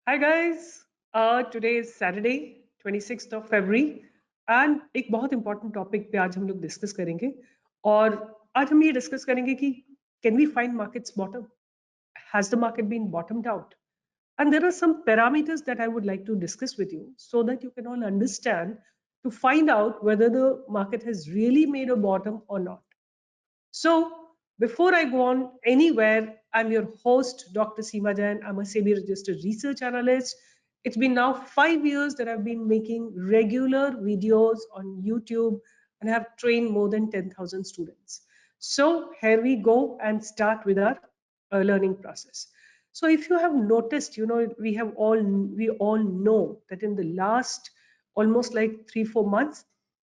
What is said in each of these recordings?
Hi guys, today is Saturday 26th of February and एक बहुत important topic पे आज हम लोग discuss करेंगे और आज हम ये discuss करेंगे कि can we find markets bottom? Has the market been bottomed out? And there are some parameters that I would like to discuss with you so that you can all understand to find out whether the market has really made a bottom or not. So, before I go on anywhere, I'm your host, Dr. Seema Jain. I'm a SEBI registered research analyst. It's been now 5 years that I've been making regular videos on YouTube and have trained more than 10,000 students. So, here we go and start with our learning process. So, if you have noticed, we all know that in the last almost like 3-4 months,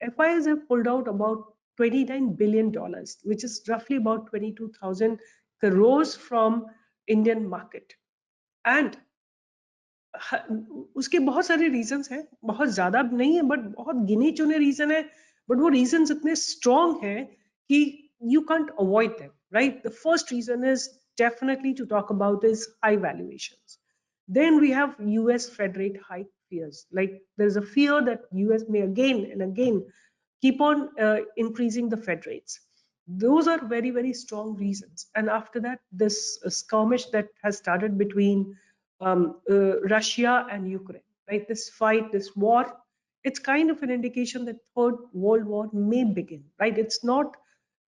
FIs have pulled out about $29 billion, which is roughly about 22,000 crores from Indian market. And उसके बहुत सारे reasons हैं, बहुत ज्यादा नहीं है but बहुत गिने चुने रीजन है, बट वो रीजंस इतने स्ट्रॉन्ग हैं कि you can't avoid them, right? The first reason is definitely to talk about is high valuations. Then we have US Fed rate hike fears. Like there's a fear that US may again and again keep on increasing the Fed rates. Those are very, very strong reasons. And after that, this skirmish that has started between Russia and Ukraine, right? This fight, this war, it's kind of an indication that Third World War may begin, right? It's not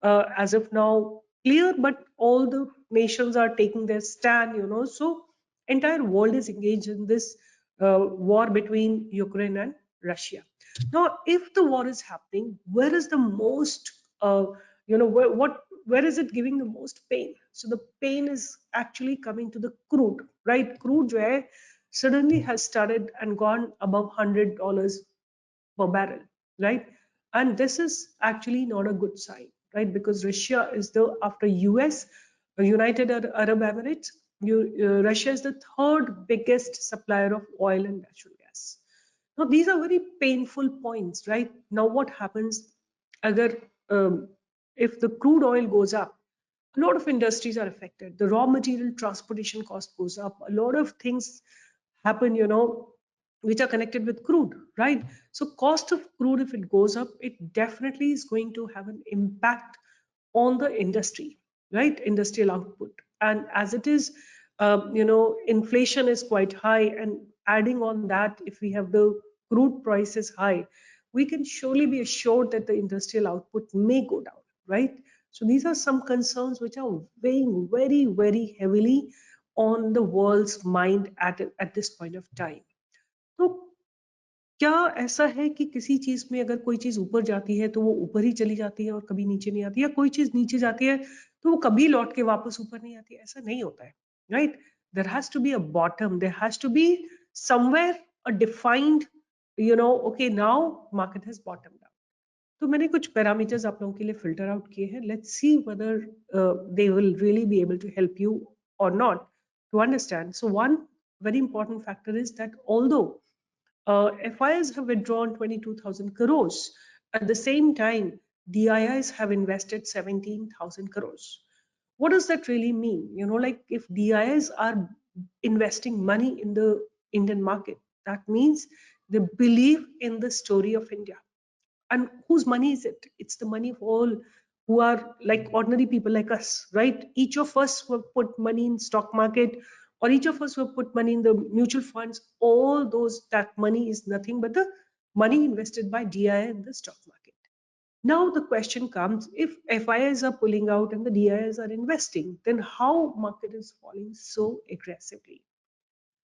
as of now clear, but all the nations are taking their stand. So entire world is engaged in this war between Ukraine and Russia. Now, if the war is happening, where is the most, where is it giving the most pain? So the pain is actually coming to the crude, right? Crude जो है, suddenly has started and gone above $100 per barrel, right? And this is actually not a good sign, right? Because Russia is after US, United Arab Emirates, Russia is the third biggest supplier of oil and natural gas. Now, these are very painful points, right? Now, what happens agar, if the crude oil goes up? A lot of industries are affected. The raw material transportation cost goes up. A lot of things happen, which are connected with crude, right? So cost of crude, if it goes up, it definitely is going to have an impact on the industry, right? Industrial output. And as it is, inflation is quite high, and adding on that, if we have the crude prices high, we can surely be assured that the industrial output may go down, right? So these are some concerns which are weighing very, very heavily on the world's mind at this point of time. तो क्या ऐसा है कि किसी चीज में अगर कोई चीज ऊपर जाती है तो वो ऊपर ही चली जाती है और कभी नीचे नहीं आती, या कोई चीज नीचे जाती है तो वो कभी लौट के वापस ऊपर नहीं आती? ऐसा नहीं होता है, right? There has to be a bottom, there has to be somewhere a defined, okay, now market has bottomed out. तो मैंने कुछ पैरामीटर्स आप लोगों के लिए फिल्टर आउट किए हैं. Let's see whether they will really be able to help you और not to understand. So one very important factor is that although FIs have withdrawn 22,000 crores, at the same time, DIIs have invested 17,000 crores. What does that really mean? Like if DIIs are investing money in the Indian market, that means they believe in the story of India. And whose money is it? It's the money of all who are like ordinary people like us, right? Each of us who have put money in stock market, or each of us who have put money in the mutual funds, all that money is nothing but the money invested by DII in the stock market. Now the question comes, if FIs are pulling out and the DIIs are investing, then how market is falling so aggressively?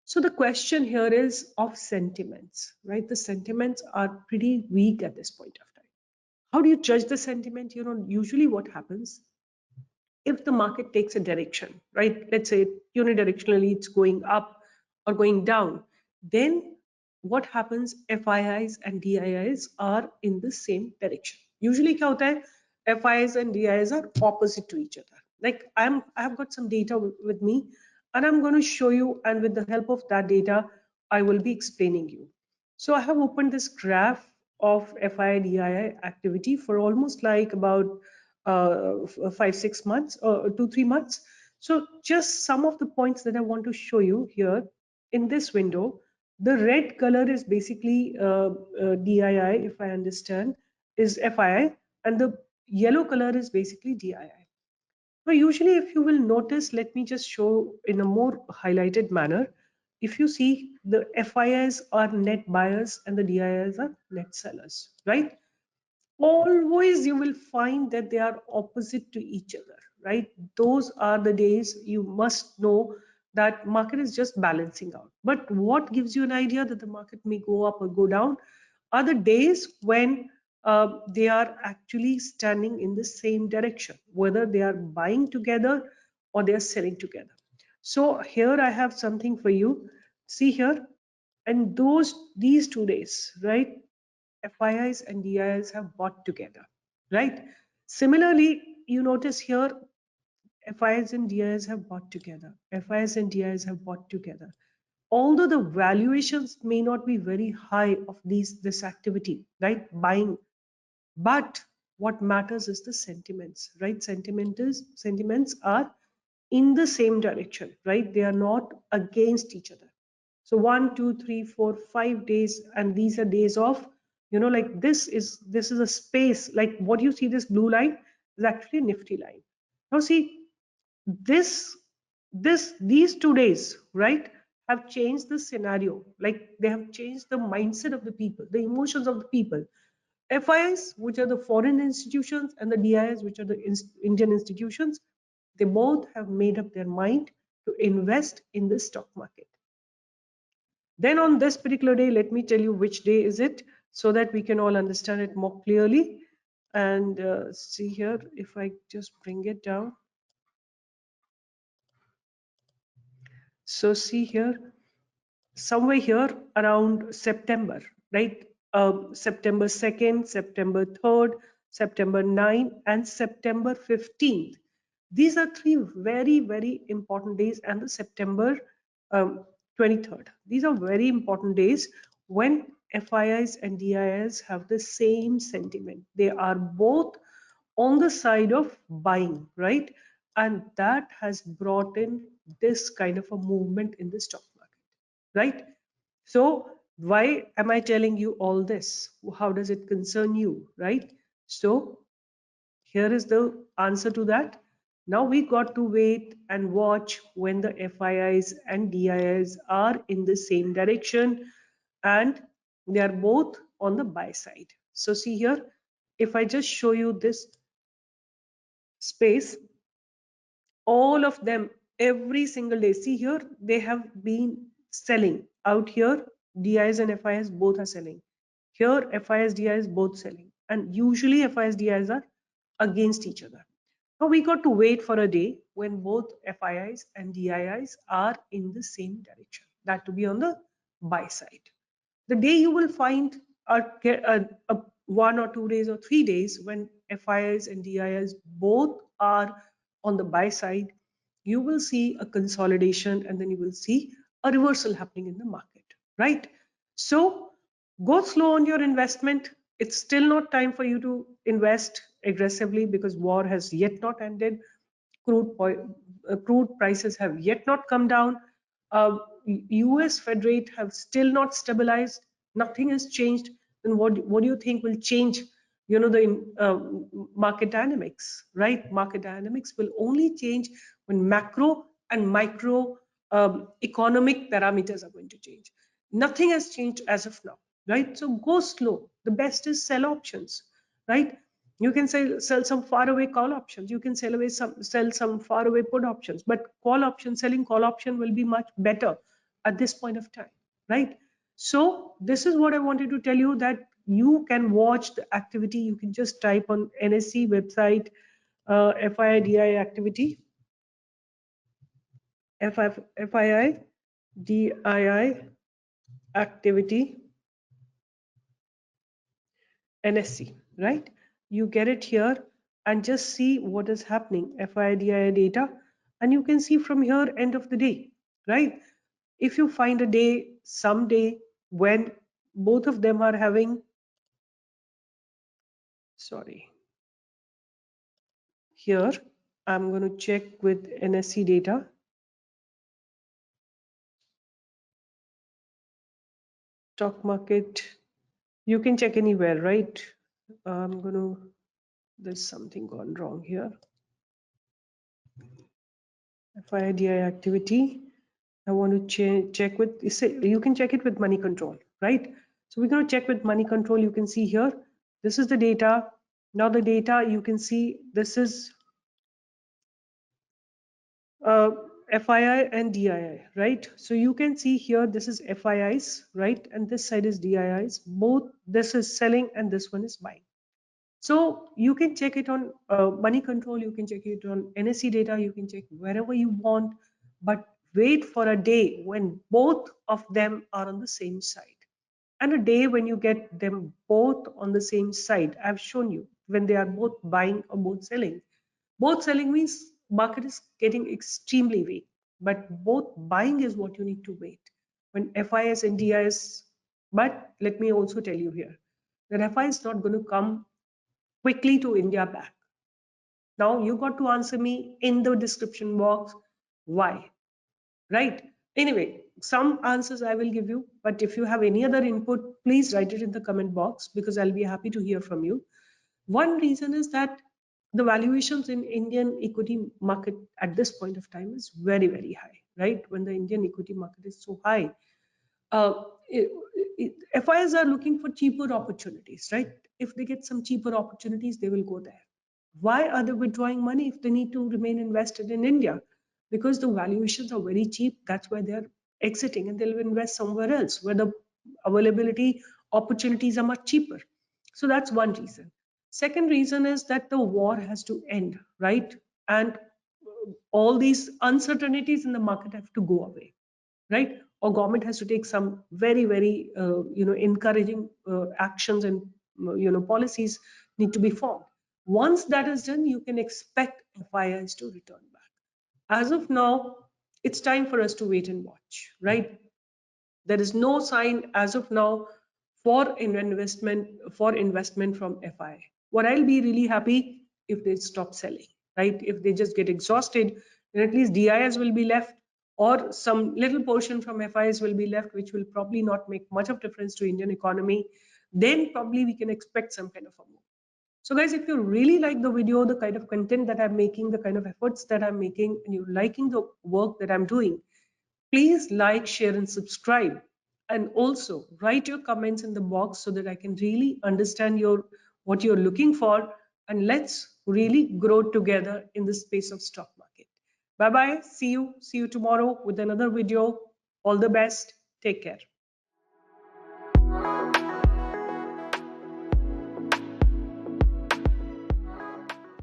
So the question here is of sentiments, right? The sentiments are pretty weak at this point of time. How do you judge the sentiment? Usually what happens, if the market takes a direction, right? Let's say unidirectionally it's going up or going down, then what happens? FIIs and DIIs are in the same direction. Usually kya hota hai? FIIs and DIIs are opposite to each other. Like I have got some data with me, and I'm going to show you, and with the help of that data, I will be explaining you. So I have opened this graph of FII DII activity for almost like about 5-6 months or 2-3 months. So just some of the points that I want to show you here. in this window, the red color is basically DII, if I understand, is FII, and the yellow color is basically DII. Now, usually, if you will notice, let me just show in a more highlighted manner. If you see, the FIIs are net buyers and the DIIs are net sellers, right? Always you will find that they are opposite to each other, right? Those are the days you must know that market is just balancing out. But what gives you an idea that the market may go up or go down are the days when they are actually standing in the same direction, whether they are buying together or they are selling together. So here I have something for you. See here, and these 2 days, right? FIIs and DIIs have bought together, right? Similarly, you notice here FIIs and DIIs have bought together. FIIs and DIIs have bought together. Although the valuations may not be very high of this activity, right? Buying, but what matters is the sentiments, right? Sentiments are in the same direction, right? They are not against each other. So 1, 2, 3, 4, 5 days, and these are days of, like this is a space, like what you see, this blue line is actually a Nifty line. Now see, these 2 days, right, have changed the scenario. Like they have changed the mindset of the people, the emotions of the people. FIs, which are the foreign institutions, and the DIs, which are the Indian institutions, they both have made up their mind to invest in the stock market. Then on this particular day, let me tell you which day is it, so that we can all understand it more clearly. And see here, if I just bring it down. So see here, somewhere here around September, right? September 2nd, September 3rd, September 9th, and September 15th. These are three very, very important days, and the September 23rd. These are very important days when FIIs and DIIs have the same sentiment. They are both on the side of buying, right? And that has brought in this kind of a movement in the stock market, right? So why am I telling you all this? How does it concern you, right? So here is the answer to that. Now we got to wait and watch when the FIIs and DIIs are in the same direction and they are both on the buy side. So see here, if I just show you this space, all of them every single day, see here, they have been selling. Out here, DIs and FIs both are selling. Here, FIs, DIs both selling, and usually FIs, DIs are against each other. Now we got to wait for a day when both FIIs and DIIs are in the same direction, that to be on the buy side. The day you will find a 1 or 2 days or 3 days when FIIs and DIIs both are on the buy side, you will see a consolidation and then you will see a reversal happening in the market, right? So go slow on your investment. It's still not time for you to invest aggressively because war has yet not ended. Crude prices have yet not come down. US Fed rate have still not stabilized. Nothing has changed. Then what do you think will change? The market dynamics, right? Market dynamics will only change when macro and micro economic parameters are going to change. Nothing has changed as of now, right? So go slow. The best is sell options, right? You can sell some far away call options. You can sell some far away put options, but selling call option will be much better at this point of time, right? So this is what I wanted to tell you, that you can watch the activity. You can just type on NSE website FII activity, FII activity NSE, right? You get it here and just see what is happening, FIDI data, and you can see from here end of the day, right? If you find a day, someday when both of them are having, sorry, here I'm going to check with NSE data. stock market, you can check anywhere, right? There's something gone wrong here. FII activity. I want to check with, you can check it with money control, right? So we're going to check with money control. You can see here, this is the data. Now the data, you can see this is FII and DII, right? So you can see here, this is FIIs, right? And this side is DIIs. Both, this is selling and this one is buying. So you can check it on money control, you can check it on NSE data, you can check wherever you want, but wait for a day when both of them are on the same side. And a day when you get them both on the same side, I've shown you when they are both buying or both selling. Both selling means market is getting extremely weak, but both buying is what you need to wait. When FIS and DIS, but let me also tell you here that FI is not going to come quickly to India back. Now you got to answer me in the description box why, right? Anyway, some answers I will give you, but if you have any other input, please write it in the comment box because I'll be happy to hear from you. One reason is that the valuations in Indian equity market at this point of time is very, very high, right? When the Indian equity market is so high, uh, FIs are looking for cheaper opportunities, right? If they get some cheaper opportunities, they will go there. Why are they withdrawing money if they need to remain invested in India? Because the valuations are very cheap. That's why they're exiting and they'll invest somewhere else where the availability opportunities are much cheaper. So that's one reason. Second reason is that the war has to end, right? And all these uncertainties in the market have to go away, right? Or government has to take some very, very, encouraging actions and, policies need to be formed. Once that is done, you can expect FIIs to return back. As of now, it's time for us to wait and watch, right? There is no sign as of now for investment from FI. What I'll be really happy if they stop selling, right? If they just get exhausted, then at least DIs will be left or some little portion from FIs will be left, which will probably not make much of difference to Indian economy. Then probably we can expect some kind of a move. So guys, if you really like the video, the kind of content that I'm making, the kind of efforts that I'm making, and you're liking the work that I'm doing, please like, share, and subscribe. And also write your comments in the box so that I can really understand what you're looking for. And let's really grow together in the space of stock market. Bye-bye. See you. See you tomorrow with another video. All the best. Take care.